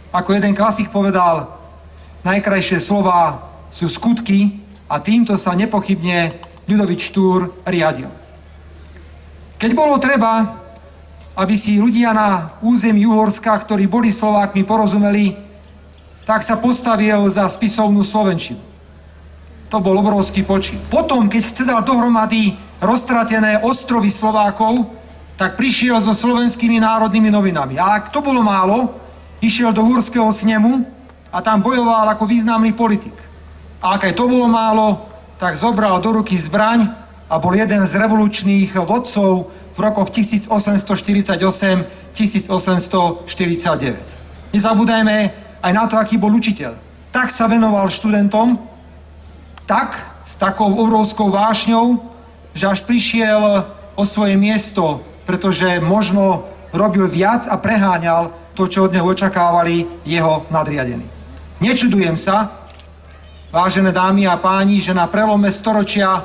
Ako jeden klasik povedal, najkrajšie slová sú skutky a týmto sa nepochybne Ľudovít Štúr riadil. Keď bolo treba, aby si ľudia na území Uhorska, ktorí boli Slovákmi, porozumeli, tak sa postavil za spisovnú slovenčinu. To bol obrovský počin. Potom, keď chce dať dohromady roztratené ostrovy Slovákov, tak prišiel so Slovenskými národnými novinami. A ak to bolo málo, išiel do Uhorského snemu a tam bojoval ako významný politik. A ak aj to bolo málo, tak zobral do ruky zbraň a bol jeden z revolučných vodcov v rokoch 1848-1849. Nezabúdajme aj na to, aký bol učiteľ. Tak sa venoval študentom, tak s takou obrovskou vášňou, že až prišiel o svoje miesto, pretože možno robil viac a preháňal to, čo od neho očakávali jeho nadriadení. Nečudujem sa, vážené dámy a páni, že na prelome storočia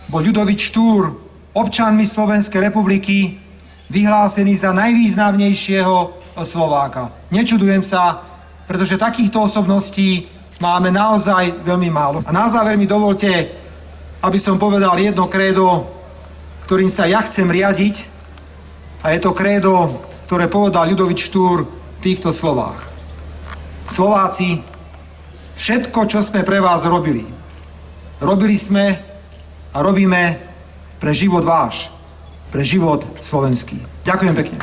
bol Ľudovít Štúr občanmi Slovenskej republiky vyhlásený za najvýznamnejšieho Slováka. Nečudujem sa, pretože takýchto osobností máme naozaj veľmi málo. A na záver mi dovolte, aby som povedal jedno krédo, ktorým sa ja chcem riadiť, a je to krédo, ktoré povedal Ľudovít Štúr v týchto slovách. Slováci, všetko, čo sme pre vás robili, robili sme a robíme pre život váš, pre život slovenský. Ďakujem pekne.